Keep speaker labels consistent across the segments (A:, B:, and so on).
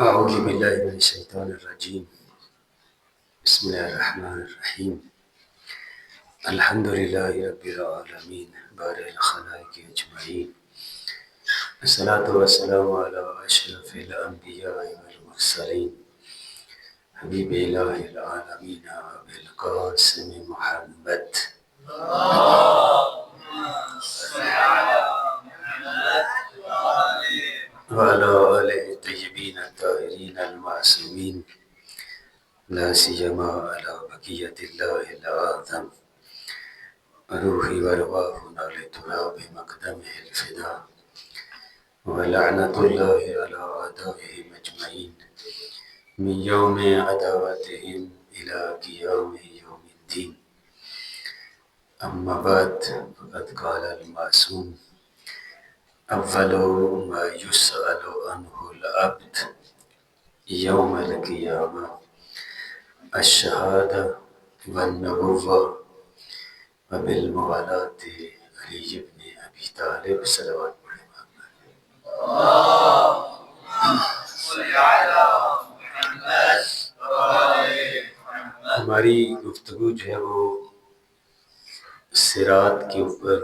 A: أعوذ بالله من الشيطان الرجيم. بسم الله الرحمن الرحيم. الحمد لله رب العالمين بارئ الخلائق أجمعين. الصلاة والسلام على أشرف الأنبياء والمرسلين حبيب إله العالمين أبي القاسم محمد وعلى آله الطيبين الطاهرين المعصومين، لا سيما على بقية الله الأعظم روحي وارواحنا لتراب مقدمه الفداء، ولعنة الله على أعدائهم أجمعين من يوم عداوتهم إلى قيام يوم الدين. أما بعد، فقد قال المعصوم: أول ما يسأل عنه العبد يوم القيامة الشهادة والنبوة، وبالموالاة علي بن أبي طالب صلوات محمد. ہماری گفتگو جو ہے وہ صراط کے اوپر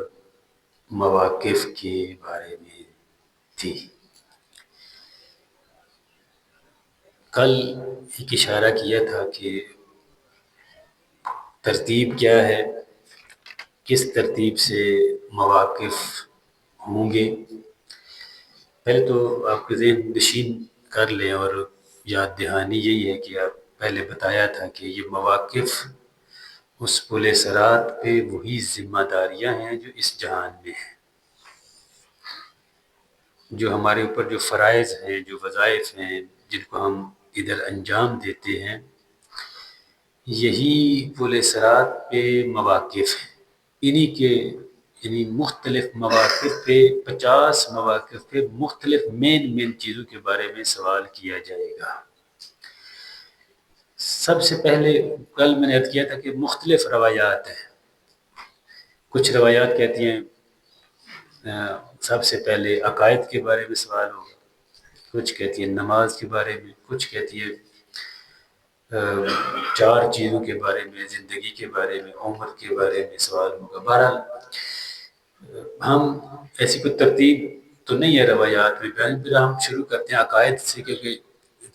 A: مواقف کے بارے میں تھی۔ کل ایک اشارہ کیا تھا کہ ترتیب کیا ہے، کس ترتیب سے مواقف ہوں گے۔ پہلے تو آپ کے ذہن نشین کر لیں، اور یاد دہانی یہی ہے کہ آپ پہلے بتایا تھا کہ یہ مواقف اس پل صراط پہ وہی ذمہ داریاں ہیں جو اس جہان میں ہیں، جو ہمارے اوپر جو فرائض ہیں، جو وظائف ہیں، جن کو ہم ادھر انجام دیتے ہیں، یہی پل صراط پہ مواقف ہیں۔ انہی کے یعنی مختلف مواقف پہ 50 مواقف پہ مختلف مین چیزوں کے بارے میں سوال کیا جائے گا۔ سب سے پہلے کل میں نے عرض کیا تھا کہ مختلف روایات ہیں۔ کچھ روایات کہتی ہیں سب سے پہلے عقائد کے بارے میں سوال ہوگا، کچھ کہتی ہیں نماز کے بارے میں، کچھ کہتی ہے 4 چیزوں کے بارے میں، زندگی کے بارے میں، عمر کے بارے میں سوال ہوگا۔ بہرحال ہم ایسی کوئی ترتیب تو نہیں ہے روایات میں بیان، پھر ہم شروع کرتے ہیں عقائد سے، کیونکہ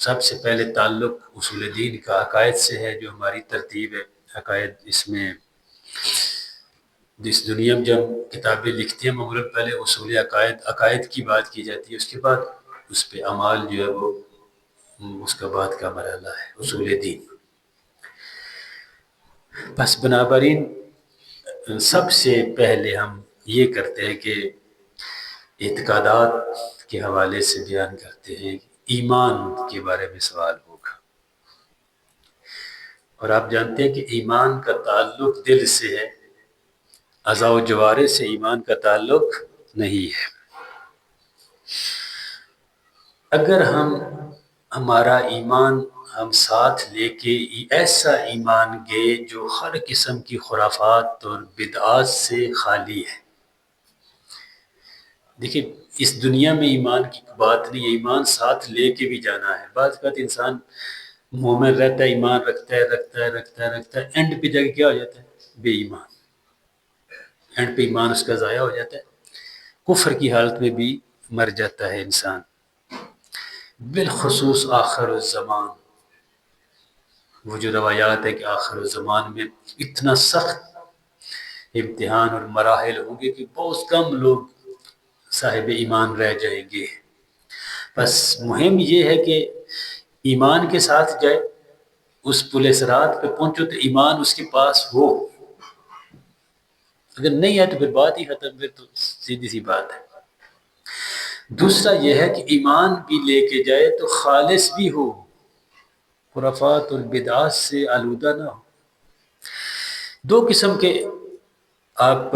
A: سب سے پہلے تعلق اصول دین کا عقائد سے ہے، جو ہماری ترتیب ہے۔ عقائد اس میں اس دنیا میں جب کتابیں لکھتے ہیں معمولاً پہلے اصول عقائد کی بات کی جاتی ہے، اس کے بعد اس پہ اعمال جو ہے وہ اس کا بعد کا مرحلہ ہے اصول دین۔ بس بنابراین سب سے پہلے ہم یہ کرتے ہیں کہ اعتقادات کے حوالے سے بیان کرتے ہیں، ایمان کے بارے میں سوال ہوگا۔ اور آپ جانتے ہیں کہ ایمان کا تعلق دل سے ہے، اعضاء و جوارح سے ایمان کا تعلق نہیں ہے۔ اگر ہمارا ایمان ہم ساتھ لے کے ایسا ایمان گے جو ہر قسم کی خرافات اور بدعات سے خالی ہے۔ دیکھیں اس دنیا میں ایمان کی بات نہیں ہے، ایمان ساتھ لے کے بھی جانا ہے۔ بعض اوقات انسان مومن رہتا ہے، ایمان رکھتا ہے، اینڈ پہ جا کے کیا ہو جاتا ہے؟ بے ایمان۔ اینڈ پہ ایمان اس کا ضائع ہو جاتا ہے، کفر کی حالت میں بھی مر جاتا ہے انسان۔ بالخصوص آخر الزمان، وہ جو روایات ہے کہ آخر الزمان میں اتنا سخت امتحان اور مراحل ہوں گے کہ بہت کم لوگ صاحب ایمان رہ جائیں گے۔ بس مہم یہ ہے کہ ایمان کے ساتھ جائے، اس پل صراط پہ پہنچو تو ایمان اس کے پاس ہو، اگر نہیں ہے تو پھر بات ہی ختم، پھر تو سیدھی سی بات ہے۔ دوسرا یہ ہے کہ ایمان بھی لے کے جائے تو خالص بھی ہو، خرافات اور بدعات سے آلودہ نہ ہو۔ 2 قسم کے آپ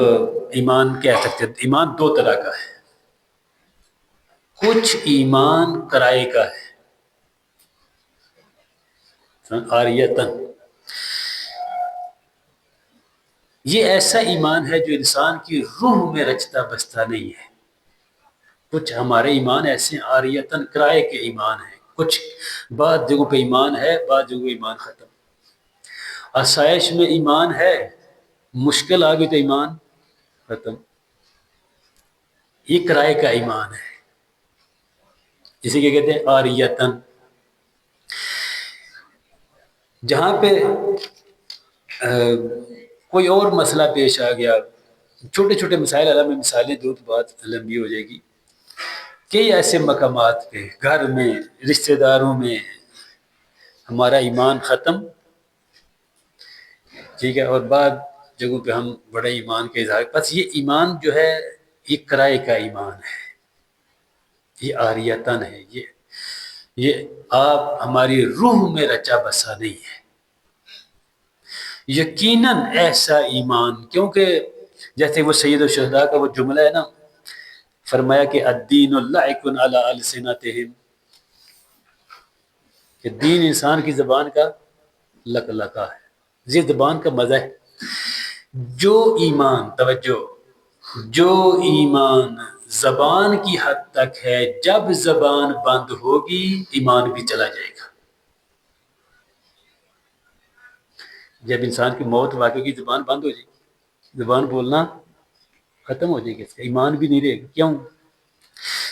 A: ایمان کہہ سکتے ہیں، ایمان 2 طرح کا ہے۔ کچھ ایمان کرائے کا ہے، عاریتاً، یہ ایسا ایمان ہے جو انسان کی روح میں رچتا بستا نہیں ہے۔ کچھ ہمارے ایمان ایسے عاریتاً کرائے کے ایمان ہیں، کچھ بعض جگہوں پہ ایمان ہے، بعض جگہوں پہ ایمان ختم. آسائش میں ایمان ہے، مشکل آ گئی تو ایمان ختم. یہ کرائے کا ایمان ہے، جسے کہ کہتے ہیں آریتن. جہاں پہ کوئی اور مسئلہ پیش آ گیا، چھوٹے چھوٹے مسائل، علامہ مثالیں دو تو بات لمبی ہو جائے گی. کئی ایسے مقامات پہ گھر میں، رشتہ داروں میں ہمارا ایمان ختم، ٹھیک ہے، اور بعد جگہوں پہ ہم بڑے ایمان کے اظہار. بس یہ ایمان جو ہے یہ کرائے کا ایمان ہے، یہ آریتن ہے، یہ آپ ہماری روح میں رچا بسا نہیں ہے. یقیناً ایسا ایمان، کیونکہ جیسے وہ سید الشہداء کا وہ جملہ ہے نا، فرمایا کہ الدین لعق علی السنتہم، کہ دین انسان کی زبان کا لقلقہ ہے، یہ زبان کا مزہ ہے. جو ایمان، توجہ، جو ایمان زبان کی حد تک ہے، جب زبان بند ہوگی ایمان بھی چلا جائے گا. جب انسان کی موت واقع کی زبان بند ہو جائے گی، زبان بولنا ختم ہو جائے گی، اس کا ایمان بھی نہیں رہے گا. کیوں؟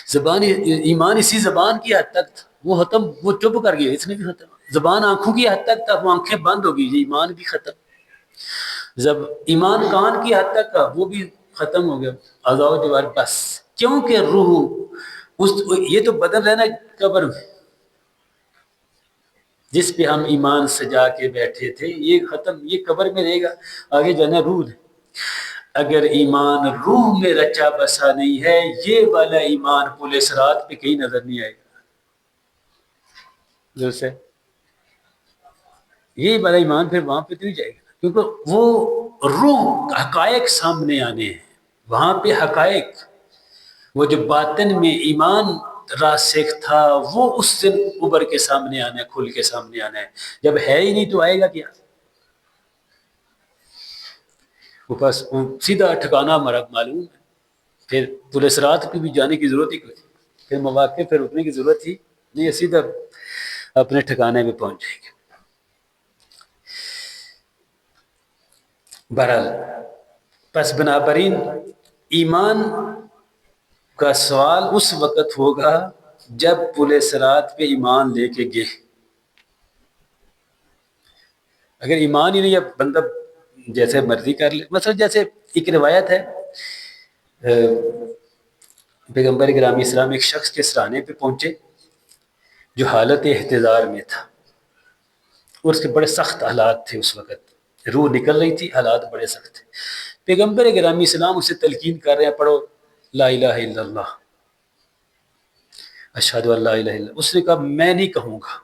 A: زبان، ایمان اسی زبان کی حد تک تھا، وہ ختم، وہ چپ کر گیا، اس نے بھی ختم. زبان آنکھوں کی حد تک تھا، وہ آنکھیں بند ہو گئی، یہ ایمان بھی ختم. جب ایمان کان کی حد تک تھا، وہ بھی ختم ہو گیا، اعضاء و جوار بس. کیونکہ روح یہ تو بدل ہے نا قبر میں، جس پہ ہم ایمان سجا کے بیٹھے تھے، یہ ختم، یہ قبر میں رہے گا، آگے جانا روح ہے. اگر ایمان روح میں رچا بسا نہیں ہے، یہ والا ایمان پل صراط پہ کہیں نظر نہیں آئے گا. درست ہے؟ یہ والا ایمان پھر وہاں پہ تو نہیں جائے گا، کیونکہ وہ روح حقائق سامنے آنے ہیں، وہاں پہ حقائق، وہ جو باطن میں ایمان راسخ تھا وہ اس دن ابھر کے سامنے آنا ہے، کھل کے سامنے آنا ہے. جب ہے ہی نہیں تو آئے گا کیا؟ وہ بس سیدھا ٹھکانا ہمارا معلوم ہے، پھر پل صراط پہ بھی جانے کی ضرورت ہی کوئی، پھر مواقع پہ رکنے کی ضرورت ہی نہیں، سیدھا اپنے ٹھکانے پہ پہنچ جائے گے. بہرحال، پس بنابراین ایمان کا سوال اس وقت ہوگا جب پل صراط پہ ایمان لے کے گئے. اگر ایمان ہی نہیں ہے، بندہ جیسے مرضی کر لے. مثلا جیسے ایک روایت ہے، پیغمبر گرامی اسلام ایک شخص کے سرانے پہ پہنچے جو حالت احتضار میں تھا، اور اس کے بڑے سخت حالات تھے، اس وقت روح نکل رہی تھی، حالات بڑے سخت تھے. پیغمبر گرامی اسلام اسے تلقین کر رہے ہیں، پڑھو لا الہ الا اللہ، اشہد ان لا الہ الا اللہ. اس نے کہا میں نہیں کہوں گا،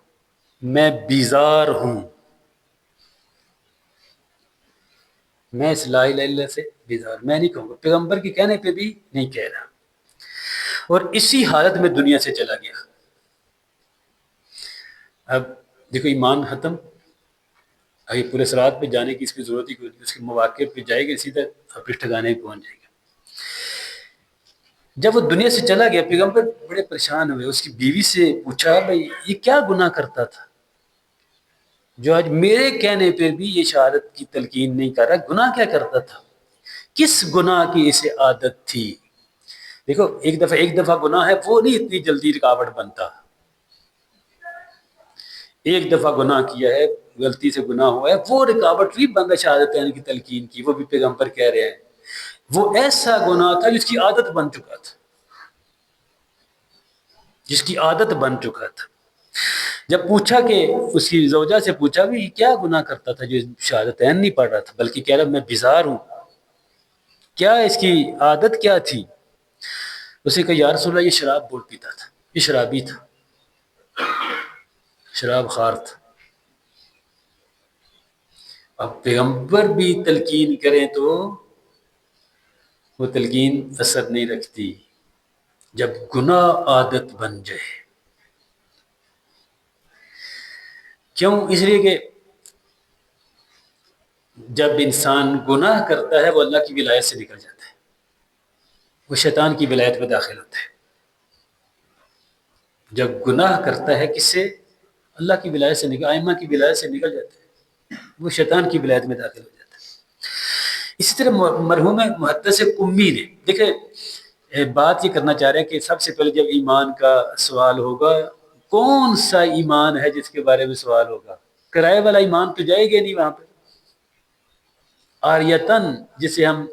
A: میں بیزار ہوں، میں اس لا الہ الا اللہ سے بیزار، میں نہیں کہوں گا. پیغمبر کے کہنے پہ بھی نہیں کہہ رہا، اور اسی حالت میں دنیا سے چلا گیا. اب دیکھو ایمان ختم، اگر پورے صراط پہ جانے کی اس کی ضرورت ہی کوئی نہیں، اس کے مواقع پہ جائے گا، سیدھا اپنے ٹھکانے پہ پہنچ جائے گا. جب وہ دنیا سے چلا گیا، پیغمبر بڑے پریشان ہوئے، اس کی بیوی سے پوچھا بھائی یہ کیا گناہ کرتا تھا جو آج میرے کہنے پہ بھی یہ شہادت کی تلقین نہیں کر رہا، گناہ کیا کرتا تھا، کس گناہ کی اسے عادت تھی. دیکھو ایک دفعہ گناہ ہے وہ نہیں اتنی جلدی رکاوٹ بنتا. ایک دفعہ گناہ کیا ہے، غلطی سے گناہ ہوا ہے، وہ رکاوٹ نہیں بنتا شہادتین کی تلقین کی. وہ بھی پیغمبر کہہ رہے ہیں وہ ایسا گناہ تھا جس کی عادت بن چکا تھا، جس کی عادت بن چکا تھا. جب پوچھا کہ اس کی زوجہ سے پوچھا بھی کیا گناہ کرتا تھا جو شہادتین نہیں پڑھ رہا تھا بلکہ کہہ رہا میں بیزار ہوں، کیا اس کی عادت کیا تھی؟ اسے کہا یا رسول اللہ یہ شراب بہت پیتا تھا، یہ شرابی تھا، شراب خار تھا. اب پیغمبر بھی تلقین کریں تو وہ تلقین اثر نہیں رکھتی جب گناہ عادت بن جائے. کیوں؟ اس لیے کہ جب انسان گناہ کرتا ہے وہ اللہ کی ولایت سے نکل جاتا ہے، وہ شیطان کی ولایت میں داخل ہوتا ہے. جب گناہ کرتا ہے کس سے؟ اللہ کی ولایت سے نکل، ائمہ کی ولایت سے نکل جاتا ہے، وہ شیطان کی ولایت میں داخل ہو جاتا ہے۔ اسی طرح مرحوم محدث قمی نے، دیکھیں بات یہ کرنا چاہ رہے ہیں کہ سب سے پہلے جب ایمان کا سوال ہوگا، کون سا ایمان ہے جس کے بارے میں سوال ہوگا؟ کرائے والا ایمان تو جائے گا نہیں وہاں پہ، آریتن جسے ہم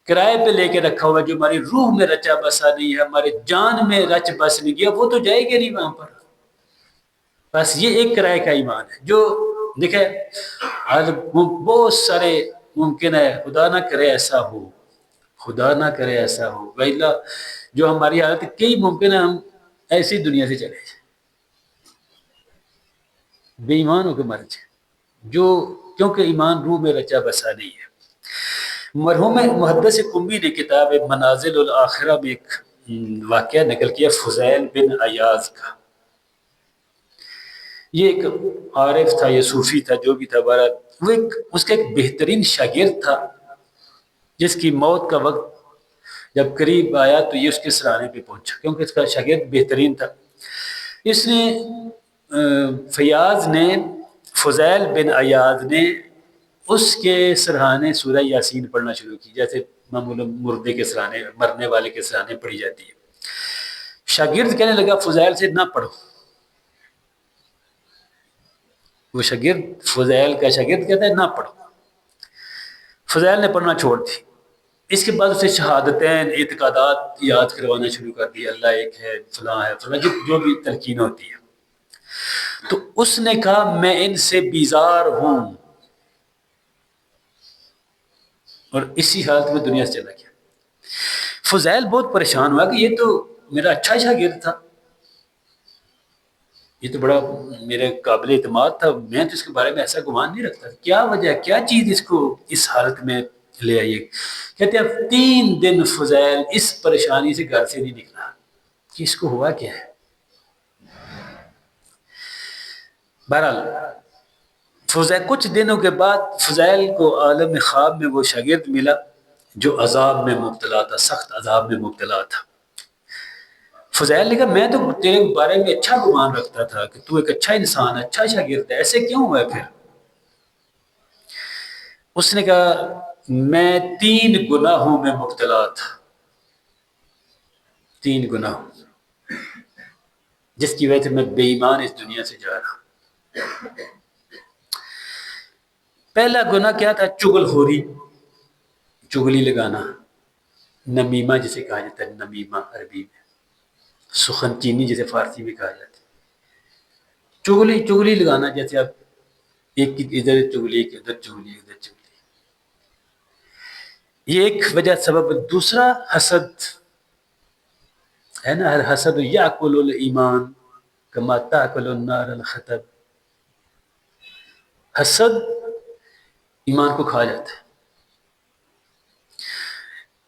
A: کرائے پہ لے کے رکھا ہوا، جو ہماری روح میں رچا بسا نہیں ہے، ہمارے جان میں رچ بس نہیں گیا، وہ تو جائے گا نہیں وہاں پر۔ بس یہ ایک کرائے کا ایمان ہے جو دیکھیں آج بہت سارے ممکن ہے، خدا نہ کرے ایسا ہو، خدا نہ کرے ایسا ہو، ویلا جو ہماری حالت کئی ممکن ہے ہم ایسی دنیا سے چلے جائیں، بے ایمان ہو کے مر جائیں، جو کیونکہ ایمان روح میں رچا بسا نہیں ہے۔ مرحوم محدث قمی نے کتاب منازل الاخرہ میں ایک واقعہ نقل کیا فضیل بن عیاض کا۔ یہ ایک عارف تھا، یہ صوفی تھا، جو بھی تھا، وہ اس کا ایک بہترین شاگرد تھا، جس کی موت کا وقت جب قریب آیا تو یہ اس کے سرانے پہ پہنچا، کیونکہ اس کا شاگرد بہترین تھا۔ اس نے فیاض نے، فضیل بن عیاض نے اس کے سرہانے سورہ یاسین پڑھنا شروع کی، جیسے معمولاً مردے کے سرہانے، مرنے والے کے سرہانے پڑھی جاتی ہے۔ شاگرد کہنے لگا فضیل سے نہ پڑھو، وہ شاگرد فضیل کا شاگرد کہتا ہے نہ پڑھو، فضیل نے پڑھنا چھوڑ دی۔ اس کے بعد اسے شہادتین، اعتقادات یاد کروانا شروع کر دی، اللہ ایک ہے، فلاں ہے، فلاں جو بھی تلقین ہوتی ہے۔ تو اس نے کہا میں ان سے بیزار ہوں، اور اسی حالت میں دنیا سے چلا گیا۔ فضیل بہت پریشان ہوا کہ یہ تو میرا اچھا شاگرد تھا، یہ تو بڑا میرے قابل اعتماد تھا، میں تو اس کے بارے میں ایسا گمان نہیں رکھتا، کیا وجہ ہے، کیا چیز اس کو اس حالت میں لے آئیے؟ کہتے ہیں 3 دن فضیل اس پریشانی سے گھر سے نہیں نکلا کہ اس کو ہوا کیا ہے۔ بہرحال فضیل کچھ دنوں کے بعد فضیل کو عالم خواب میں وہ شاگرد ملا جو عذاب میں مبتلا تھا، سخت عذاب میں مبتلا تھا۔ فضیل نے کہا میں تو تیرے بارے میں اچھا گمان رکھتا تھا کہ تو ایک اچھا انسان ہے، اچھا شاگرد ہے، ایسے کیوں ہوا ہے پھر؟ اس نے کہا میں 3 گناہوں میں مبتلا تھا، 3 گناہوں جس کی وجہ سے میں بے ایمان اس دنیا سے جا رہا ہوں۔ پہلا گناہ کیا تھا؟ چغل خوری، چغلی لگانا، نمیمہ جسے کہا جاتا ہے، نمیمہ عربی میں، سخن چینی جسے فارسی میں کہا جاتا ہے، چغلی لگانا، جیسے آپ ایک کی ادھر چغلی، ایک ادھر چغلی، ادھر چغلی، یہ ایک وجہ سبب۔ دوسرا حسد ہے نا، الحسد یاکل الایمان کما تاکل النار الحطب، حسد ایمان کو کھا جاتا ہے۔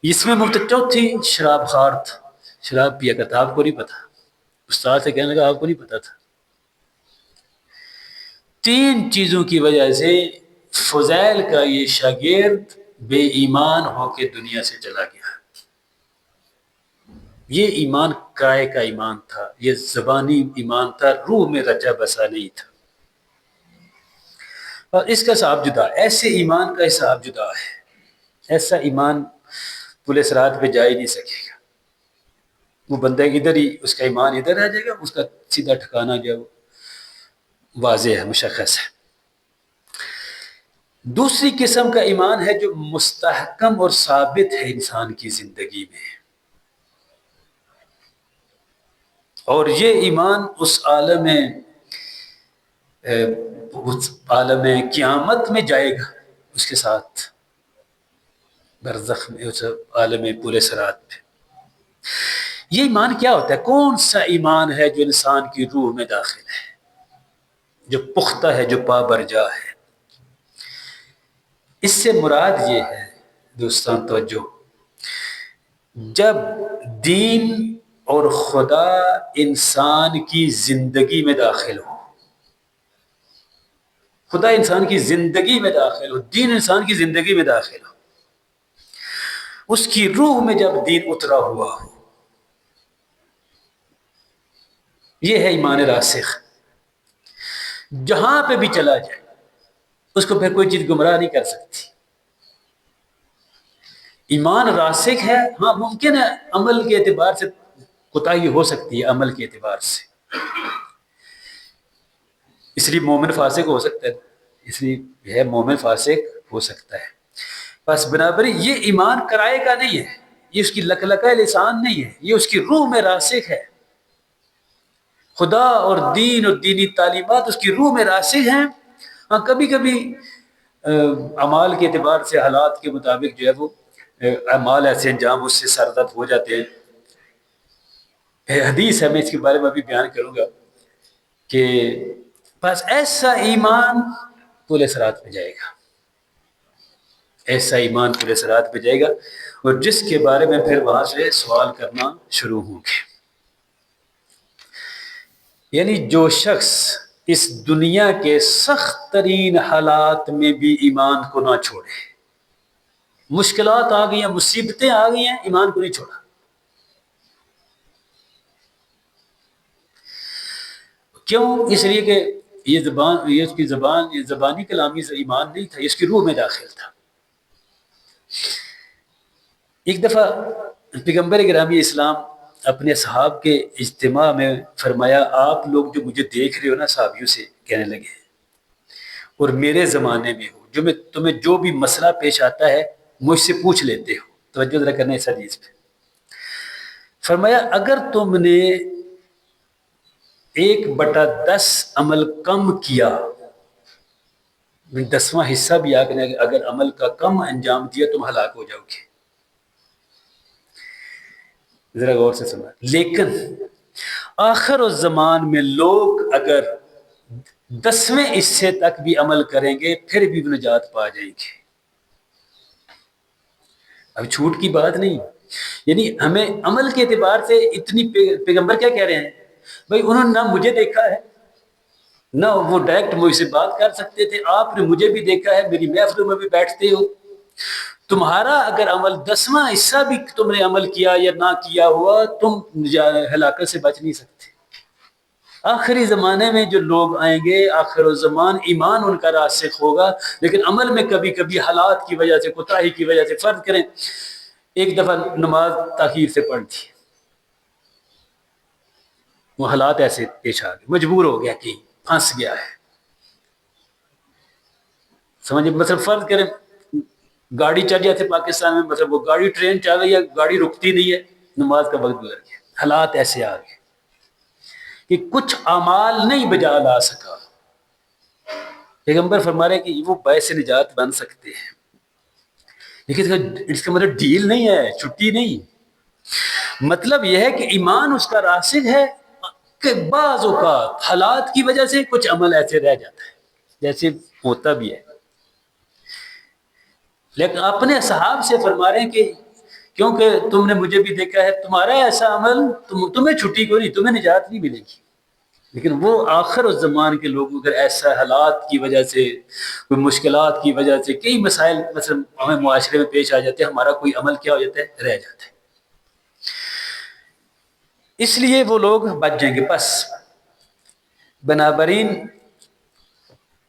A: اس میں چوتھی شراب خور تھا، شراب پیا کرتا، آپ کو نہیں پتا، استاد سے کہنے لگا آپ کو نہیں پتا تھا۔ 3 چیزوں کی وجہ سے فضیل کا یہ شاگرد بے ایمان ہو کے دنیا سے چلا گیا۔ یہ ایمان کرائے کا ایمان تھا، یہ زبانی ایمان تھا، روح میں رچا بسا نہیں تھا، اور اس کا حساب جدا، ایسے ایمان کا حساب جدا ہے، ایسا ایمان پورے صراط پہ جا ہی نہیں سکے گا۔ وہ بندہ ادھر ہی، اس کا ایمان ادھر آ جائے گا، اس کا سیدھا ٹھکانا جو واضح ہے، مشخص ہے۔ دوسری قسم کا ایمان ہے جو مستحکم اور ثابت ہے انسان کی زندگی میں، اور یہ ایمان اس عالم قیامت میں جائے گا، اس کے ساتھ برزخ میں، اس عالم پورے صراط پہ۔ یہ ایمان کیا ہوتا ہے؟ کون سا ایمان ہے جو انسان کی روح میں داخل ہے، جو پختہ ہے، جو پابرجا ہے؟ اس سے مراد یہ ہے دوستان توجہ، جب دین اور خدا انسان کی زندگی میں داخل ہو، خدا انسان کی زندگی میں داخل ہو، دین انسان کی زندگی میں داخل ہو، اس کی روح میں جب دین اترا ہوا ہو، یہ ہے ایمان راسخ. جہاں پہ بھی چلا جائے اس کو پھر کوئی چیز گمراہ نہیں کر سکتی. ایمان راسخ ہے. ہاں ممکن ہے عمل کے اعتبار سے کوتاہی ہو سکتی ہے، عمل کے اعتبار سے، اس لیے مومن فاسق ہو سکتا ہے، اس لیے ہے مومن فاسق ہو سکتا ہے. بس برابری یہ ایمان کرائے کا نہیں ہے، یہ اس کی لکلکہ لسان نہیں ہے، یہ اس کی روح میں راسخ ہے. خدا اور دین اور دینی تعلیمات اس کی روح میں راسخ ہیں. ہاں کبھی کبھی اعمال کے اعتبار سے حالات کے مطابق جو ہے وہ اعمال ایسے انجام اس سے سرزد ہو جاتے ہیں. حدیث ہے، میں اس کے بارے میں ابھی بیان کروں گا کہ بس ایسا ایمان طول صراط پہ جائے گا، ایسا ایمان طول صراط پہ جائے گا، اور جس کے بارے میں پھر وہاں سے سوال کرنا شروع ہوں گے. یعنی جو شخص اس دنیا کے سخت ترین حالات میں بھی ایمان کو نہ چھوڑے، مشکلات آ گئی ہیں، مصیبتیں آ گئی ہیں، ایمان کو نہیں چھوڑا. کیوں؟ اس لیے کہ یہ زبان، یہ اس کی زبان، یہ زبانی کلامی سے ایمان نہیں تھا، یہ اس کی روح میں داخل تھا. ایک دفعہ پیغمبر گرامی اسلام اپنے اصحاب کے اجتماع میں فرمایا، آپ لوگ جو مجھے دیکھ رہے ہو نا، صحابیوں سے کہنے لگے، اور میرے زمانے میں ہو، جو میں تمہیں جو بھی مسئلہ پیش آتا ہے مجھ سے پوچھ لیتے ہو. توجہ ذرا کرنا اس حدیث پہ. فرمایا اگر تم نے 1/10 عمل کم کیا، 10واں حصہ بھی اگر عمل کا کم انجام دیا تم ہلاک ہو جاؤ گے. ذرا غور سے سنا. لیکن آخر الزمان میں لوگ اگر 10ویں حصے تک بھی عمل کریں گے پھر بھی نجات پا جائیں گے. اب چھوٹ کی بات نہیں، یعنی ہمیں عمل کے اعتبار سے اتنی پیغمبر کیا کہہ رہے ہیں بھائی، انہوں نے نہ مجھے دیکھا ہے، نہ وہ ڈائریکٹ مجھ سے بات کر سکتے تھے، آپ نے مجھے بھی دیکھا ہے، میری محفلوں میں بھی بیٹھتے ہو. تمہارا اگر عمل 10واں حصہ بھی تم نے عمل کیا یا نہ کیا ہوا، تم ہلاکت سے بچ نہیں سکتے. آخری زمانے میں جو لوگ آئیں گے، آخر الزمان ایمان ان کا راسخ ہوگا، لیکن عمل میں کبھی کبھی حالات کی وجہ سے، کوتاہی کی وجہ سے. فرض کریں ایک دفعہ نماز تاخیر سے پڑھ دی، وہ حالات ایسے پیش آ گئے، مجبور ہو گیا کہ پھنس گیا ہے. سمجھے؟ مثلا فرض کریں گاڑی چل جاتے پاکستان میں، مطلب وہ گاڑی ٹرین چل رہی ہے، گاڑی رکتی نہیں ہے، نماز کا وقت گزر گیا. حالات ایسے آ گئے کہ کچھ اعمال نہیں بجا لا سکا. پیغمبر فرما رہے کہ وہ باعث نجات بن سکتے ہیں، لیکن اس کا مطلب ڈیل نہیں ہے، چھٹی نہیں. مطلب یہ ہے کہ ایمان اس کا راسخ ہے کہ بعض اوقات حالات کی وجہ سے کچھ عمل ایسے رہ جاتا ہے، جیسے ہوتا بھی ہے. لیکن اپنے صحاب سے فرما رہے ہیں کہ کیونکہ تم نے مجھے بھی دیکھا ہے، تمہارا ایسا عمل تمہیں چھٹی کو نہیں، تمہیں نجات نہیں ملے گی. لیکن وہ آخر الزمان کے لوگ اگر ایسا حالات کی وجہ سے، کوئی مشکلات کی وجہ سے، کئی مسائل مثلا ہمیں معاشرے میں پیش آ جاتے ہیں، ہمارا کوئی عمل کیا ہو جاتا ہے، رہ جاتا ہے، اس لیے وہ لوگ بچ جائیں گے. بس بنابراین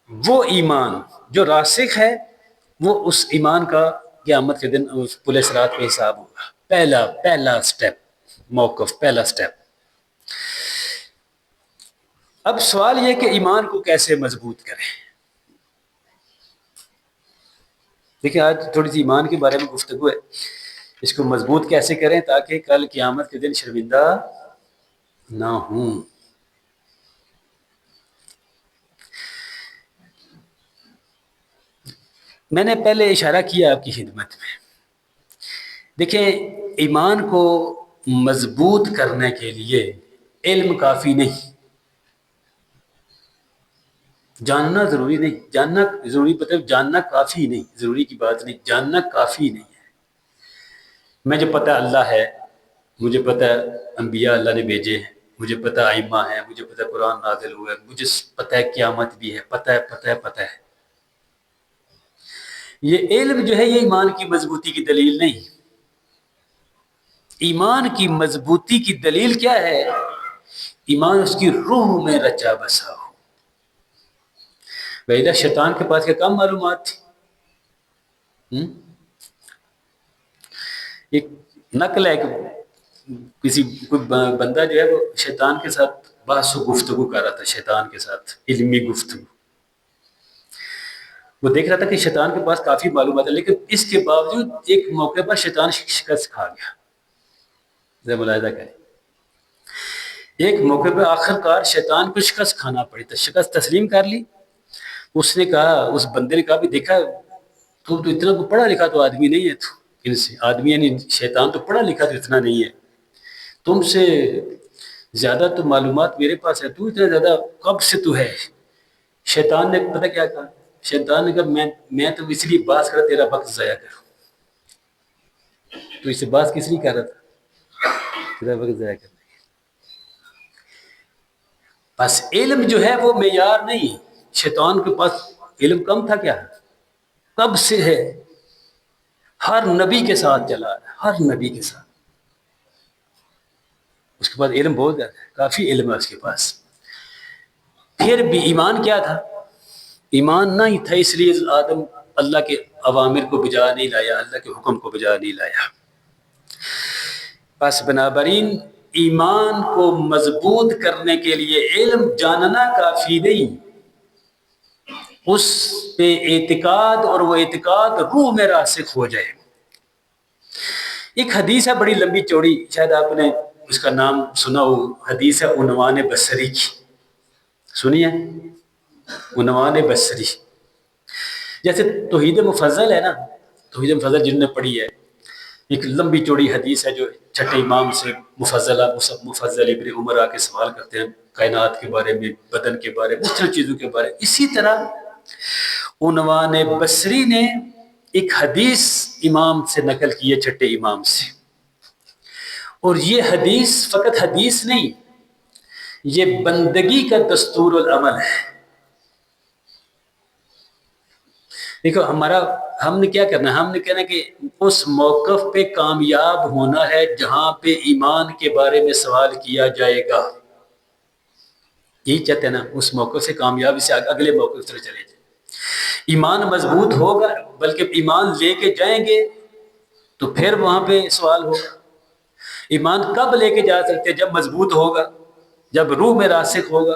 A: وہ ایمان جو راسخ ہے، وہ اس ایمان کا قیامت کے دن پل صراط پہ حساب ہوگا. پہلا سٹیپ، موقف، پہلا سٹیپ. اب سوال یہ کہ ایمان کو کیسے مضبوط کریں. دیکھیں آج تھوڑی سی ایمان کے بارے میں گفتگو ہے، اس کو مضبوط کیسے کریں تاکہ کل قیامت کے دن شرمندہ نہ ہوں. میں نے پہلے اشارہ کیا آپ کی خدمت میں. دیکھیں ایمان کو مضبوط کرنے کے لیے علم کافی نہیں، جاننا ضروری نہیں. جاننا ضروری، مطلب جاننا کافی نہیں، ضروری کی بات نہیں، جاننا کافی نہیں ہے. مجھے پتہ اللہ ہے، مجھے پتہ انبیاء اللہ نے بھیجے ہیں، مجھے پتہ ائمہ ہیں، مجھے پتہ قرآن نازل ہوا ہے، مجھے پتہ ہے قیامت بھی ہے، پتہ ہے. یہ علم جو ہے یہ ایمان کی مضبوطی کی دلیل نہیں. ایمان کی مضبوطی کی دلیل کیا ہے ایمان اس کی روح میں رچا بسا ہو۔ ویدہ شیطان کے پاس کیا کم معلومات تھی۔ ایک نقل ہے کہ کوئی بندہ جو ہے وہ شیطان کے ساتھ بحث و گفتگو کر رہا تھا، شیطان کے ساتھ علمی گفتگو۔ وہ دیکھ رہا تھا کہ شیطان کے پاس کافی معلومات ہے، لیکن اس کے باوجود ایک موقع پر شیطان شکست کھا گیا۔ ذرا ملاحظہ کریں، ایک موقع پہ آخر کار شیطان کو شکست کھانا پڑی، تو شکست تسلیم کر لی۔ اس نے کہا، اس بندے نے کہا بھی دیکھا تو اتنا پڑھا لکھا تو آدمی نہیں ہے، تو آدمی یعنی شیطان تو پڑھا لکھا تو اتنا نہیں ہے، تم سے زیادہ تو معلومات میرے پاس ہے، تو اتنا زیادہ کب سے تو ہے۔ شیطان نے پتہ کیا کہا؟ شیطان نے کہا میں تو اس لیے بات کر رہا تیرا وقت ضائع کروں۔ تو اس سے بات کس لیے کر رہا تھا؟ تیرا وقت ضائع کرنا۔ بس علم جو ہے وہ معیار نہیں۔ شیطان کے پاس علم کم تھا کیا؟ کب سے ہے، ہر نبی کے ساتھ چلا رہا ہے، ہر نبی کے ساتھ۔ اس کے پاس علم بہت زیادہ ہے، کافی علم ہے اس کے پاس۔ پھر بھی ایمان کیا تھا؟ ایمان نہیں تھا، اس لیے آدم اللہ کے اوامر کو بجا نہیں لایا، اللہ کے حکم کو بجا نہیں لایا۔ بس بنابراین ایمان کو مضبوط کرنے کے لیے علم جاننا کافی نہیں، اس پہ اعتقاد، اور وہ اعتقاد روح میں راسخ ہو جائے۔ ایک حدیث ہے بڑی لمبی چوڑی، شاید آپ نے اس کا نام سنا ہو، حدیث ہے عنوان بصری کی، سنیے عنوان بصری۔ جیسے توحید مفضل ہے نا، توحید مفضل جن نے پڑھی ہے، ایک لمبی چوڑی حدیث ہے جو چھٹے امام سے مفضل ابن عمر آ کے سوال کرتے ہیں کائنات کے بارے میں، بدن کے بارے میں، مختلف چیزوں کے بارے میں۔ اسی طرح عنوان بصری نے ایک حدیث امام سے نقل کی ہے، چھٹے امام سے، اور یہ حدیث فقط حدیث نہیں، یہ بندگی کا دستور العمل ہے۔ دیکھو ہم نے کیا کرنا ہے، ہم نے کہنا کہ اس موقف پہ کامیاب ہونا ہے جہاں پہ ایمان کے بارے میں سوال کیا جائے گا۔ یہی چاہتے ہیں نا، اس موقف سے کامیابی سے اگلے موقف سے چلے جائیں۔ ایمان مضبوط ہوگا، بلکہ ایمان لے کے جائیں گے تو پھر وہاں پہ سوال ہوگا۔ ایمان کب لے کے جا سکتے؟ جب مضبوط ہوگا، جب روح میں راسخ ہوگا۔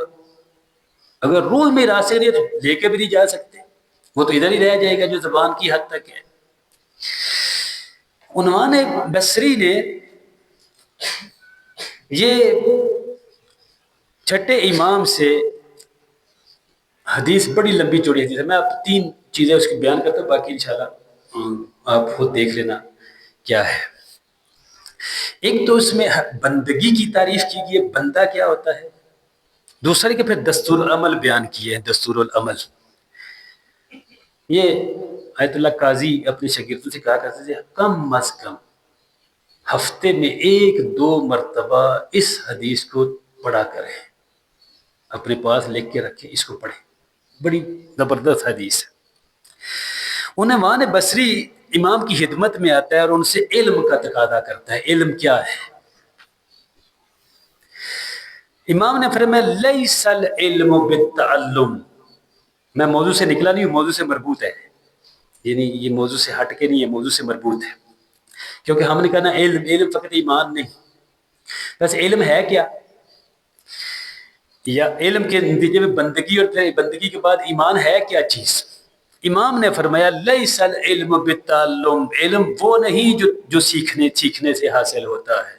A: اگر روح میں راسخ نہیں تو لے کے بھی نہیں جا سکتے، وہ تو ادھر ہی رہ جائے گا جو زبان کی حد تک ہے۔ عنوان بصری نے یہ چھٹے امام سے حدیث، بڑی لمبی چوڑی حدیث ہے، میں آپ 3 چیزیں اس کی بیان کرتا ہوں، باقی انشاءاللہ آپ خود دیکھ لینا کیا ہے۔ ایک تو اس میں بندگی کی تعریف کی گئی ہے، بندہ کیا ہوتا ہے۔ دوسرے کے پھر دستور العمل بیان کیے ہیں، دستور العمل۔ یہ آیت اللہ قاضی اپنے شاگردوں سے کہا کرتے تھے کم از کم ہفتے میں 1-2 مرتبہ اس حدیث کو پڑھا کریں، اپنے پاس لکھ کے رکھیں، اس کو پڑھیں، بڑی زبردست حدیث ہے۔ عنوان بصری امام کی خدمت میں آتا ہے اور ان سے علم کا تقاضا کرتا ہے۔ علم کیا ہے؟ امام نے فرمایا لیس العلم بالتعلم، میں موضوع سے نکلا نہیں ہوں، موضوع سے مربوط ہے، یعنی یہ موضوع سے ہٹ کے نہیں ہے، موضوع سے مربوط ہے، کیونکہ ہم نے کہا نا علم فقط ایمان نہیں، بس علم ہے کیا، یا علم کے نتیجے میں بندگی، اور بندگی کے بعد ایمان ہے کیا چیز۔ امام نے فرمایا لیس العلم بالتعلم، علم وہ نہیں جو سیکھنے سے حاصل ہوتا ہے۔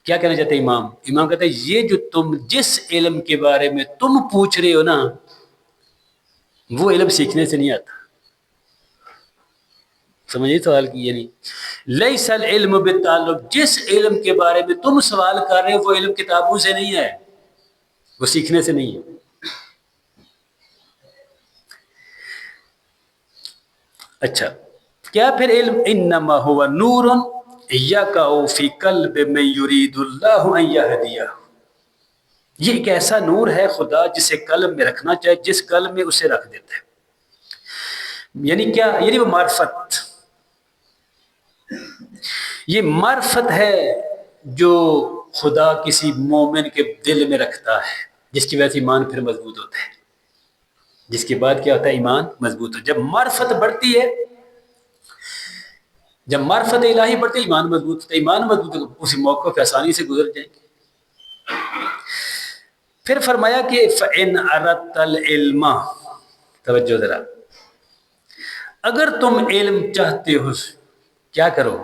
A: کیا کہنا چاہتے ہیں امام؟ امام کہتے ہیں یہ جو تم جس علم کے بارے میں تم پوچھ رہے ہو نا، وہ علم سیکھنے سے نہیں آتا۔ سمجھے سوال کی؟ یعنی لیس العلم بالتعلم، جس علم کے بارے میں تم سوال کر رہے ہو وہ علم کتابوں سے نہیں ہے، وہ سیکھنے سے نہیں ہے۔ اچھا، کیا پھر علم؟ انما هو نور یقع فی قلب من یرید اللہ ان یہدیہ، یہ ایک ایسا نور ہے خدا جسے قلب میں رکھنا چاہے، جس قلب میں اسے رکھ دیتا ہے۔ یعنی کیا؟ یعنی وہ معرفت، یہ معرفت ہے جو خدا کسی مومن کے دل میں رکھتا ہے، جس کی وجہ سے ایمان پھر مضبوط ہوتا ہے، جس کے بعد کیا ہوتا ہے؟ ایمان مضبوط ہو. جب معرفت بڑھتی ہے، جب معرفت الہی بڑھتی ہے، ایمان مضبوط ہوتا ہے. ایمان مضبوط ہو اسی موقع پہ آسانی سے گزر جائیں گے. پھر فرمایا کہ فَإِنْ أَرَدْتَ الْعِلْمَ، توجہ ذرا، اگر تم علم چاہتے ہو کیا کرو؟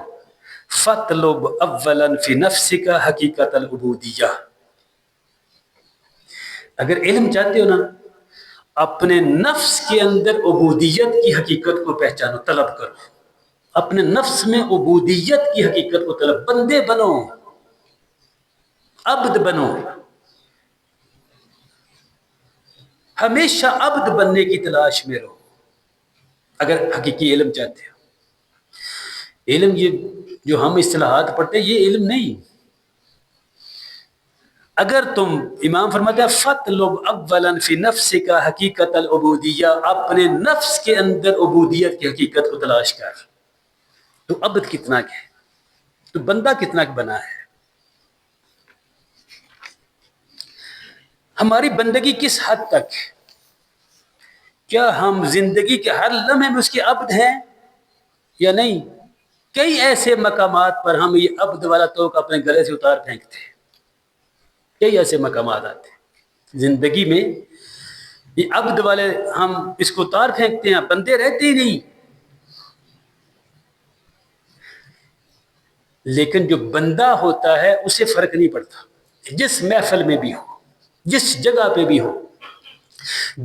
A: فَطْلُبْ أَوَّلًا فِي نَفْسِكَ حَقِيقَةَ الْعُبُودِيَّةِ، اگر علم چاہتے ہو نا، اپنے نفس کے اندر عبودیت کی حقیقت کو پہچانو، طلب کرو. اپنے نفس میں عبودیت کی حقیقت کو طلب، بندے بنو، عبد بنو، ہمیشہ عبد بننے کی تلاش میں رہو اگر حقیقی علم چاہتے ہو. علم یہ جو ہم اصطلاحات پڑھتے ہیں، یہ علم نہیں. اگر تم، امام فرماتا ہے فَطْلُبْ أَوَّلًا فِي نَفْسِكَ حَقِيقَةَ الْعُبُودِيَّةِ، اپنے نفس کے اندر عبودیت کی حقیقت کو تلاش کر. تو عبد کتنا ہے، تو بندہ کتنا بنا ہے، ہماری بندگی کس حد تک ہے، کیا ہم زندگی کے ہر لمحے میں اس کے عبد ہیں یا نہیں؟ کئی ایسے مقامات پر ہم یہ عبد والا توق اپنے گلے سے اتار پھینکتے ہیں. کئی ایسے مقامات آتے ہیں زندگی میں، یہ عبد والے ہم اس کو اتار پھینکتے ہیں، بندے رہتے ہی نہیں. لیکن جو بندہ ہوتا ہے اسے فرق نہیں پڑتا، جس محفل میں بھی ہو، جس جگہ پہ بھی ہو،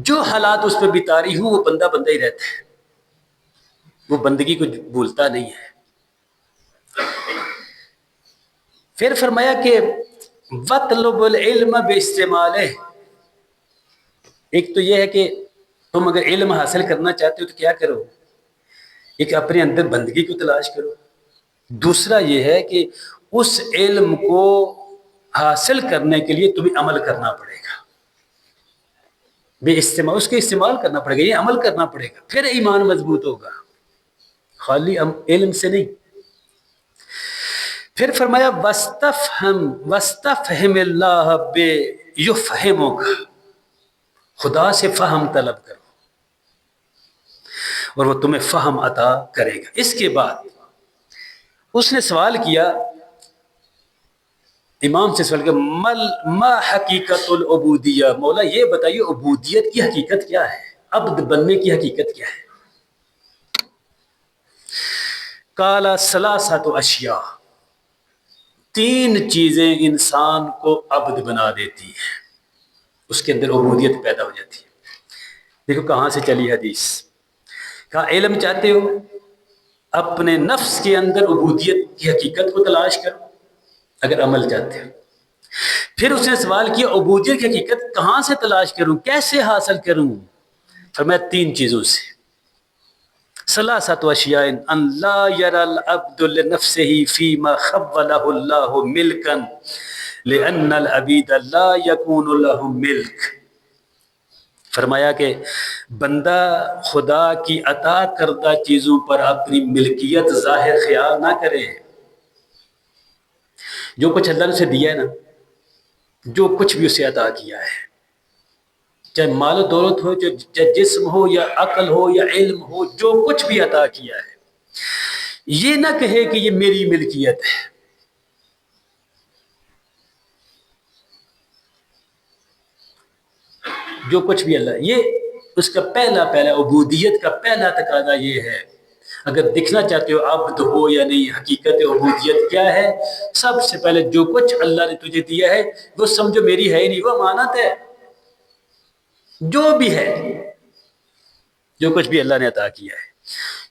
A: جو حالات اس پہ بتاری ہوں، وہ بندہ بندہ ہی رہتا ہے، وہ بندگی کو بھولتا نہیں ہے. پھر فرمایا کہ وَطْلُبُ الْعِلْمَ بِاسْتِعْمَالِهِ، ایک تو یہ ہے کہ تم اگر علم حاصل کرنا چاہتے ہو تو کیا کرو؟ ایک اپنے اندر بندگی کو تلاش کرو. دوسرا یہ ہے کہ اس علم کو حاصل کرنے کے لیے تمہیں عمل کرنا پڑے گا، بے استعمال، اس کے استعمال کرنا پڑے گا، یہ عمل کرنا پڑے گا، پھر ایمان مضبوط ہوگا، خالی علم سے نہیں. پھر فرمایا وَاسْتَفْهِمِ اللَّهَ بِيُفْهِمُكَ، خدا سے فہم طلب کرو اور وہ تمہیں فہم عطا کرے گا. اس کے بعد اس نے سوال کیا، امام سے سوال کیا، ما حقیقت العبودیہ، مولا یہ بتائیے عبودیت کی حقیقت کیا ہے، عبد بننے کی حقیقت کیا ہے؟ قال ثلاثۃ اشیاء، تین چیزیں انسان کو عبد بنا دیتی ہیں، اس کے اندر عبودیت پیدا ہو جاتی ہے. دیکھو کہاں سے چلی حدیث، کہا علم چاہتے ہو، اپنے نفس کے اندر عبودیت کی حقیقت کو تلاش کرو اگر عمل چاہتے ہو. پھر اس نے سوال کیا عبودیت کی حقیقت کہاں سے تلاش کروں، کیسے حاصل کروں؟ فرمایا تین چیزوں سے. ثلاثۃ اشیاء ان لا يرى العبد لنفسه فيما خوله الله ملكا لان العبيد لا يكون لهم ملک. فرمایا کہ بندہ خدا کی عطا کردہ چیزوں پر اپنی ملکیت ظاہر خیال نہ کرے. جو کچھ اللہ نے اسے دیا ہے نا، جو کچھ بھی اسے عطا کیا ہے، چاہے مال و دولت ہو، چاہے جسم ہو یا عقل ہو یا علم ہو، جو کچھ بھی عطا کیا ہے، یہ نہ کہے کہ یہ میری ملکیت ہے. جو کچھ بھی اللہ، یہ اس کا پہلا عبودیت کا پہلا تقاضا یہ ہے. اگر دکھنا چاہتے ہو عبد ہو یا نہیں، حقیقت عبودیت کیا ہے؟ سب سے پہلے جو کچھ اللہ نے تجھے دیا ہے وہ سمجھو میری ہے ہی نہیں، وہ امانت ہے. جو بھی ہے، جو کچھ بھی اللہ نے عطا کیا ہے،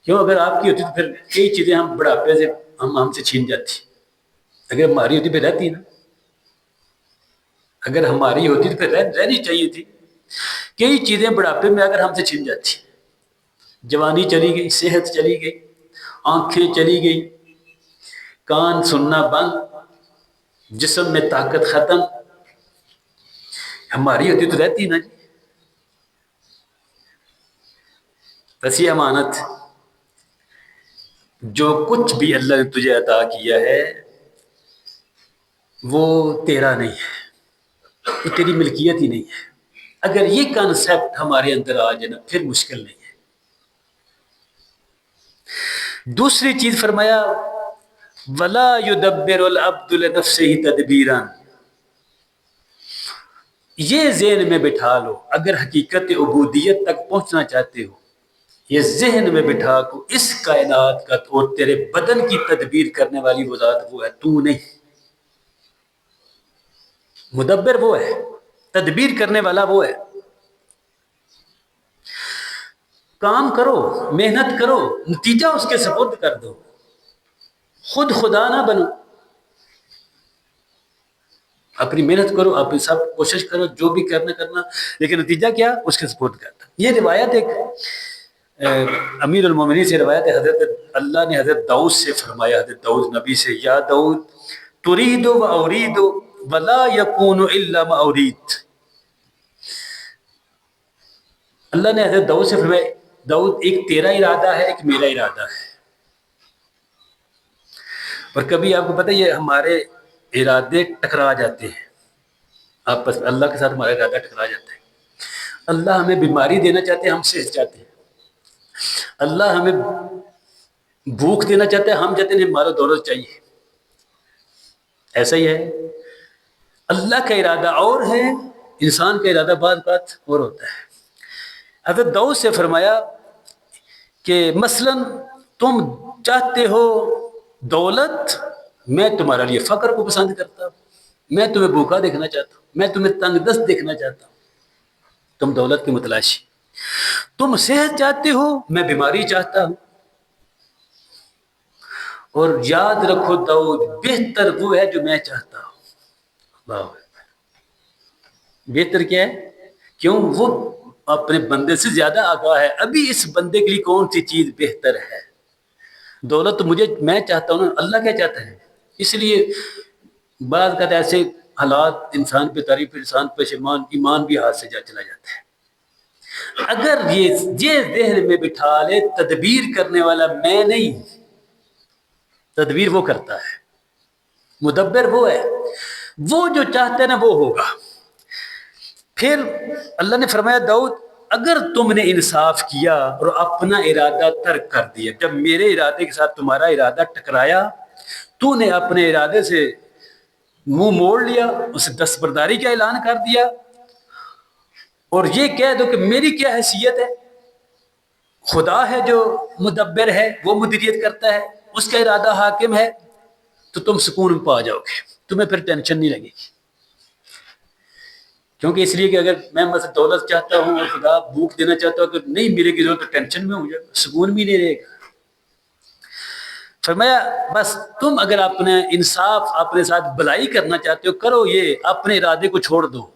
A: کیوں اگر آپ کی ہوتی تو پھر کئی چیزیں ہم بڑھاپے سے ہم سے چھین جاتی. اگر ہماری ہوتی پھر رہتی نا، اگر ہماری ہوتی تو پھر رہنی چاہیے تھی. کئی چیزیں بڑھاپے میں اگر ہم سے چھن جاتی، جوانی چلی گئی، صحت چلی گئی، آنکھیں چلی گئی، کان سننا بند، جسم میں طاقت ختم، ہماری ہوتی تو رہتی نا. بس یہ امانت، جو کچھ بھی اللہ نے تجھے عطا کیا ہے وہ تیرا نہیں ہے، وہ تیری ملکیت ہی نہیں ہے۔ اگر یہ کانسیپٹ ہمارے اندر آ جائے نا پھر مشکل نہیں ہے۔ دوسری چیز فرمایا ولا يدبر العبد لنفسه تدبیرا، یہ ذہن میں بٹھا لو اگر حقیقت عبودیت تک پہنچنا چاہتے ہو، یہ ذہن میں بٹھا کو اس کائنات کا اور تیرے بدن کی تدبیر کرنے والی وہ ذات وہ ہے، تو نہیں۔ مدبر وہ ہے، تدبیر کرنے والا وہ ہے۔ کام کرو، محنت کرو، نتیجہ اس کے سپرد کر دو، خود خدا نہ بنو۔ اپنی محنت کرو، اپنی سب کوشش کرو، جو بھی کرنا، لیکن نتیجہ کیا؟ اس کے سپورٹ کرتا۔ یہ روایت ایک امیر المومنین سے روایت ہے، حضرت اللہ نے حضرت داؤد سے فرمایا، حضرت داؤد نبی سے، یا داؤد ترید و ارید ولا یکون الا ما ارید۔ اللہ نے حضرت داؤد سے فرمایا داؤد ایک تیرا ارادہ ہے، ایک میرا ارادہ ہے۔ اور کبھی آپ کو پتہ ہے یہ ہمارے ارادے ٹکرا جاتے ہیں آپس میں، اللہ کے ساتھ ہمارا ارادہ ٹکرا جاتا ہے۔ اللہ ہمیں بیماری دینا چاہتے ہیں، ہم صحت چاہتے ہیں۔ اللہ ہمیں بھوک دینا چاہتے ہیں، ہم چاہتے ہیں ہمارا دولت چاہیے۔ ایسا ہی ہے، اللہ کا ارادہ اور ہے، انسان کا ارادہ بعض بات اور ہوتا ہے۔ حضرت داؤد سے فرمایا کہ مثلاً تم چاہتے ہو دولت، میں تمہارے لیے فقر کو پسند کرتا ہوں، میں تمہیں بھوکا دیکھنا چاہتا ہوں، میں تمہیں تنگ دست دیکھنا چاہتا ہوں، تم دولت کے متلاشی۔ تم صحت چاہتے ہو، میں بیماری چاہتا ہوں۔ اور یاد رکھو داؤد، بہتر وہ ہے جو میں چاہتا ہوں۔ واہ، بہتر کیا ہے؟ کیوں؟ وہ اپنے بندے سے زیادہ آگاہ ہے، ابھی اس بندے کے لیے کون سی چیز بہتر ہے۔ دولت تو میں چاہتا ہوں نا، اللہ کیا چاہتا ہے؟ اس لیے بعض کا ایسے حالات انسان پہ تعریف، انسان پہ ایمان بھی ہاتھ سے چلا جاتا ہے۔ اگر یہ ذہن میں بٹھا لے تدبیر کرنے والا میں نہیں، تدبیر وہ کرتا ہے، مدبر وہ ہے، وہ جو چاہتا ہے نا وہ ہوگا۔ پھر اللہ نے فرمایا داؤد اگر تم نے انصاف کیا اور اپنا ارادہ ترک کر دیا، جب میرے ارادے کے ساتھ تمہارا ارادہ ٹکرایا، تو نے اپنے ارادے سے منہ موڑ لیا، اسے دستبرداری کا اعلان کر دیا، اور یہ کہہ دو کہ میری کیا حیثیت ہے، خدا ہے جو مدبر ہے، وہ مدیریت کرتا ہے، اس کا ارادہ حاکم ہے، تو تم سکون پا جاؤ گے، تمہیں پھر ٹینشن نہیں لگے گی۔ کیونکہ اس لیے کہ اگر میں مثلا دولت چاہتا ہوں اور خدا بھوک دینا چاہتا ہوں، اگر نہیں ملے گی تو ٹینشن میں ہو جائے گا، سکون بھی نہیں رہے گا۔ فرمایا بس تم اگر اپنے انصاف اپنے ساتھ بھلائی کرنا چاہتے ہو، کرو یہ، اپنے ارادے کو چھوڑ دو،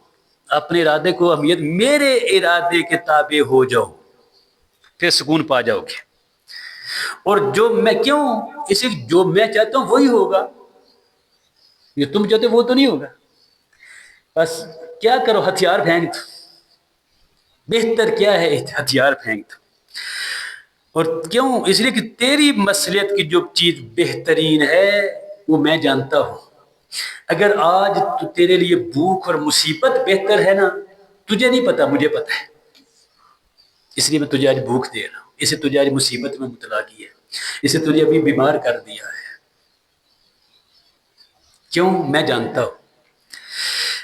A: اپنے ارادے کو اہمیت، میرے ارادے کے تابع ہو جاؤ، پھر سکون پا جاؤ گے۔ اور جو میں کیوں اسے جو میں چاہتا ہوں وہی ہوگا، یہ تم چاہتے ہو وہ تو نہیں ہوگا۔ بس کیا کرو، ہتھیار پھینک دو، بہتر کیا ہے ہتھیار پھینک دو۔ اور کیوں؟ اس لیے کہ تیری مصلحت کی جو چیز بہترین ہے وہ میں جانتا ہوں۔ اگر آج تو تیرے لیے بھوک اور مصیبت بہتر ہے نا، تجھے نہیں پتا، مجھے پتا ہے، اس لیے میں تجھے آج بھوک دے رہا ہوں، اسے تجھے آج مصیبت میں مبتلا کیا ہے، اسے تجھے ابھی بیمار کر دیا ہے۔ کیوں؟ میں جانتا ہوں۔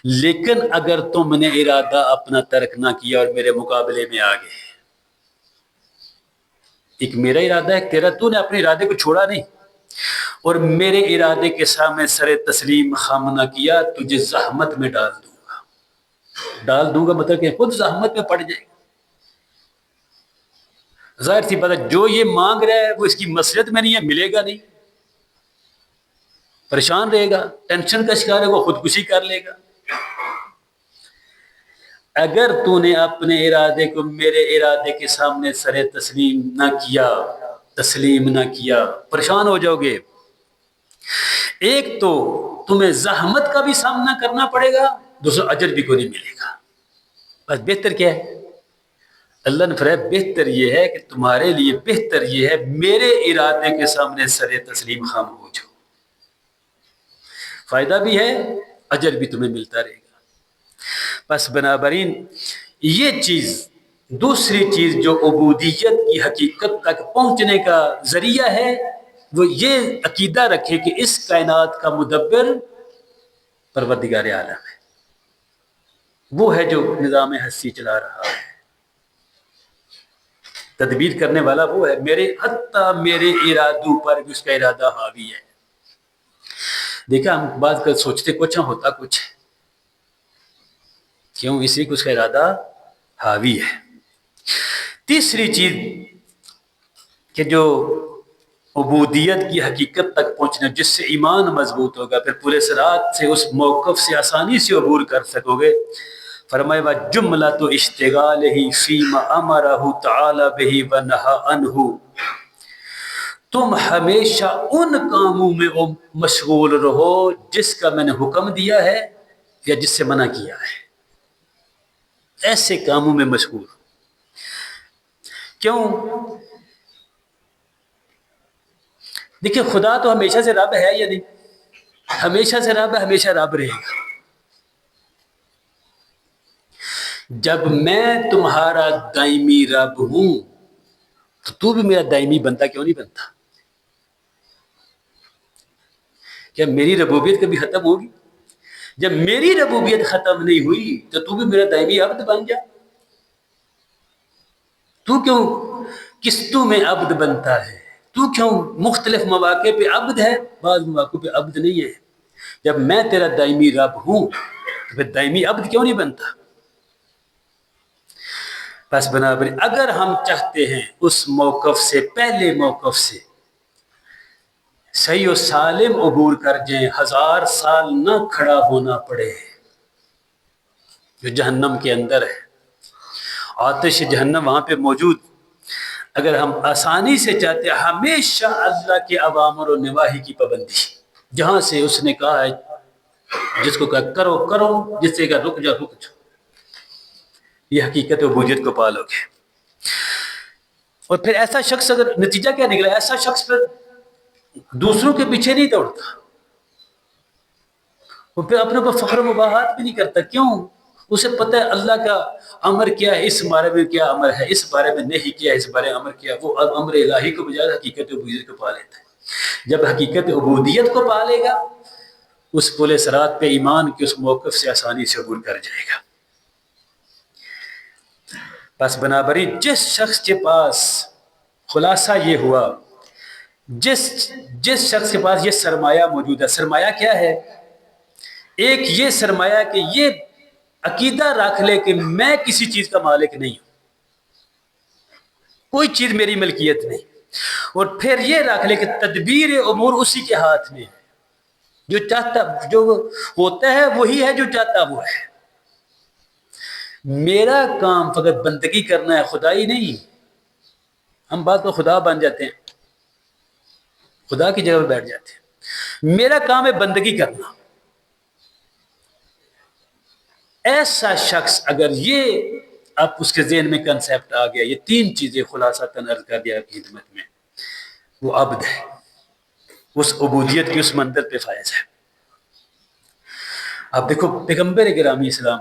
A: لیکن اگر تم نے ارادہ اپنا ترک نہ کیا اور میرے مقابلے میں آ گئے، ایک میرا ارادہ ہے، تیرا، تو نے اپنے ارادے کو چھوڑا نہیں اور میرے ارادے کے سامنے سر تسلیم خم نہ کیا، تجھے زحمت میں ڈال دوں گا مطلب کہ خود زحمت میں پڑ جائے گا۔ ظاہر سی بات ہے، جو یہ مانگ رہا ہے وہ اس کی مصلحت میں نہیں ہے، ملے گا نہیں، پریشان رہے گا، ٹینشن کا شکار ہے، وہ خودکشی کر لے گا۔ اگر تو نے اپنے ارادے کو میرے ارادے کے سامنے سر تسلیم نہ کیا، پریشان ہو جاؤ گے۔ ایک تو تمہیں زحمت کا بھی سامنا کرنا پڑے گا، دوسرا اجر بھی کوئی نہیں ملے گا۔ بس بہتر کیا ہے؟ اللہ نے فرمایا بہتر یہ ہے کہ تمہارے لیے بہتر یہ ہے میرے ارادے کے سامنے سر تسلیم خام ہو جاؤ۔ فائدہ بھی ہے، اجر بھی تمہیں ملتا رہے گا۔ بس بنابراین یہ چیز، دوسری چیز جو عبودیت کی حقیقت تک پہنچنے کا ذریعہ ہے، وہ یہ عقیدہ رکھے کہ اس کائنات کا مدبر پروردگار عالم ہے، وہ ہے جو نظام ہستی چلا رہا ہے، تدبیر کرنے والا وہ ہے، حتیٰ میرے ارادوں پر بھی اس کا ارادہ حاوی ہے۔ دیکھا، ہم بات کر سوچتے کچھ ہوتا کچھ، کیوں؟ اسی کو اس کا ارادہ حاوی ہے۔ تیسری چیز کہ جو عبودیت کی حقیقت تک پہنچنا، جس سے ایمان مضبوط ہوگا، پھر پورے صراط سے اس موقف سے آسانی سے عبور کر سکو گے۔ فرمائے وَجُمْلَةُ اشْتِغَالِهِ فِيمَا أَمَرَهُ تَعَالَى بِهِ وَنَهَى عَنْهُ، تم ہمیشہ ان کاموں میں مشغول رہو جس کا میں نے حکم دیا ہے یا جس سے منع کیا ہے، ایسے کاموں میں مشغول ہو۔ کیوں؟ دیکھیں، خدا تو ہمیشہ سے رب ہے یا نہیں؟ ہمیشہ سے رب ہے، ہمیشہ رب رہے گا۔ جب میں تمہارا دائمی رب ہوں تو تو بھی میرا دائمی بنتا کیوں نہیں بنتا؟ کیا میری ربوبیت کبھی ختم ہوگی؟ جب میری ربوبیت ختم نہیں ہوئی تو تو بھی میرا دائمی عبد بن جا۔ تو کیوں قسطوں میں عبد بنتا ہے؟ تو کیوں مختلف مواقع پہ عبد ہے، بعض مواقع پہ عبد نہیں ہے؟ جب میں تیرا دائمی رب ہوں تو پھر دائمی عبد کیوں نہیں بنتا؟ بس بنابر اگر ہم چاہتے ہیں اس موقف سے، پہلے موقف سے صحیح و سالم عبور کر جائیں، 1000 سال نہ کھڑا ہونا پڑے جو جہنم کے اندر ہے، آتش جہنم وہاں پہ موجود، اگر ہم آسانی سے چاہتے ہیں ہمیشہ اللہ کے اوامر و نواہی کی پابندی، جہاں سے اس نے کہا ہے جس کو کہا کرو کرو، جس سے کہا رک جا رک جا، یہ حقیقت عبودیت کو پالو گے۔ اور پھر ایسا شخص، اگر نتیجہ کیا نکلا، ایسا شخص پھر دوسروں کے پیچھے نہیں دوڑتا، وہ پھر اپنے کو فخر و مباحات بھی نہیں کرتا۔ کیوں؟ اسے پتہ ہے اللہ کا امر کیا ہے، اس بارے میں کیا امر ہے، اس بارے میں نہیں کیا، اس بارے میں امر کیا، وہ امر الہی کو بجائے حقیقت عبودیت کو پا لیتا ہے۔ جب حقیقت عبودیت کو پا لے گا، اس پل صراط پہ ایمان کے اس موقف سے آسانی سے عبور کر جائے گا۔ بس بنابری جس شخص کے پاس، خلاصہ یہ ہوا، جس شخص کے پاس یہ سرمایہ موجود ہے، سرمایہ کیا ہے؟ ایک یہ سرمایہ کہ یہ عقیدہ رکھ لے کہ میں کسی چیز کا مالک نہیں ہوں، کوئی چیز میری ملکیت نہیں، اور پھر یہ رکھ لے کہ تدبیر امور اسی کے ہاتھ میں ہے، جو چاہتا جو ہوتا ہے وہی ہے، جو چاہتا وہ ہے، میرا کام فقط بندگی کرنا ہے، خدائی نہیں۔ ہم بات کو خدا بن جاتے ہیں، خدا کی جگہ پہ بیٹھ جاتے ہیں، میرا کام ہے بندگی کرنا۔ ایسا شخص اگر یہ اب اس کے ذہن میں کنسیپٹ آ گیا، یہ 3 چیزیں خلاصہ عرض کر دیا خدمت میں، وہ عبد ہے، اس عبودیت کی اس منزل پہ فائز ہے۔ اب دیکھو پیغمبر گرامی اسلام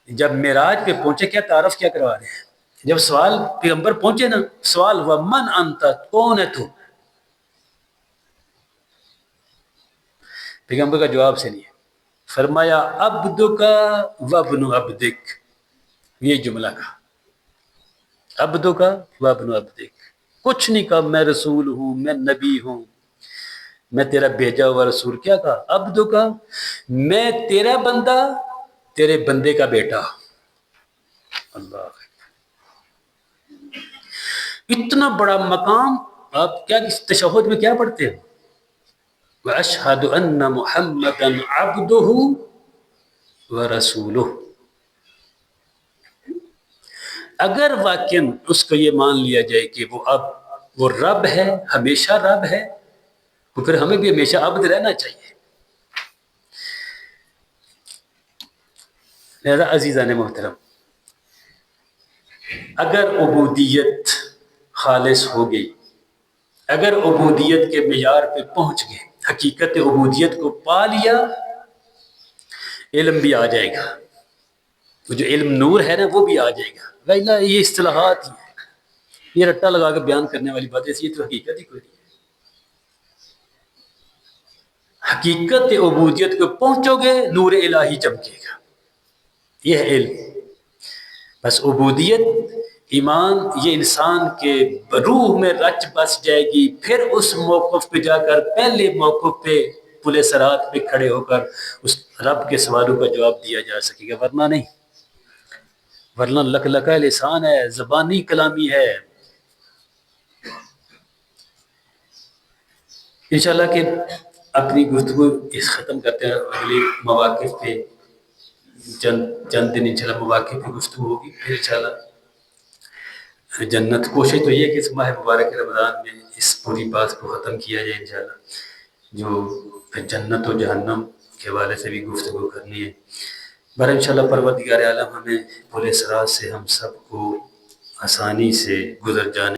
A: جب معراج پہ پہنچے، کیا تعارف کیا کروا رہے ہیں؟ جب سوال پیغمبر پہنچے نا، سوال ہوا من انت، کون ہے تو؟ پیغمبر کا جواب سے نہیں، فرمایا عبدک وابن عبدک، یہ جملہ کہا، عبدک وابن عبدک، کچھ نہیں کہا میں رسول ہوں، میں نبی ہوں، میں تیرا بھیجا ہوا رسول، کیا کہا؟ عبدک، میں تیرا بندہ، تیرے بندے کا بیٹا۔ اللہ، اتنا بڑا مقام! آپ کیا تشہد میں کیا پڑھتے ہیں؟ وَأَشْهَدُ أَنَّ مُحَمَّدًا عَبْدُهُ وَرَسُولُهُ۔ اگر واقعاً اس کو یہ مان لیا جائے کہ وہ رب ہے، ہمیشہ رب ہے، تو پھر ہمیں بھی ہمیشہ عبد رہنا چاہیے۔ لہذا عزیزان محترم، اگر عبودیت خالص ہو گئی، اگر عبودیت کے معیار پہ پہنچ گئے، حقیقت عبودیت کو پا لیا، علم بھی آ جائے گا، وہ جو علم نور ہے نا وہ بھی آ جائے گا. ویلا یہ اصطلاحات ہی ہیں، یہ رٹا لگا کے بیان کرنے والی بات ہے، یہ تو حقیقت ہی کوئی نہیں ہے. حقیقت عبودیت کو پہنچو گے نور الہی چمکے گا، یہ ہے علم. بس عبودیت ایمان یہ انسان کے روح میں رچ بس جائے گی، پھر اس موقف پہ جا کر پہلے موقف پہ پل صراط پہ کھڑے ہو کر اس رب کے سوالوں کا جواب دیا جا سکے گا، ورنہ نہیں. ورنہ لکلکہ لسان ہے، زبانی کلامی ہے. انشاءاللہ کہ اپنی گفتگو اس ختم کرتے ہیں، اگلے مواقف پہ چند دن انشاءاللہ مواقف پہ گفتگو ہوگی. پھر انشاءاللہ جنت، کوشش تو یہ ہے کہ اس ماہ مبارک رمضان میں اس پوری بات کو ختم کیا جائے انشاءاللہ، جو پھر جنت و جہنم کے حوالے سے بھی گفتگو کرنی ہے. بہر انشاءاللہ پروردگار عالم ہمیں پل صراط سے ہم سب کو آسانی سے گزر جانے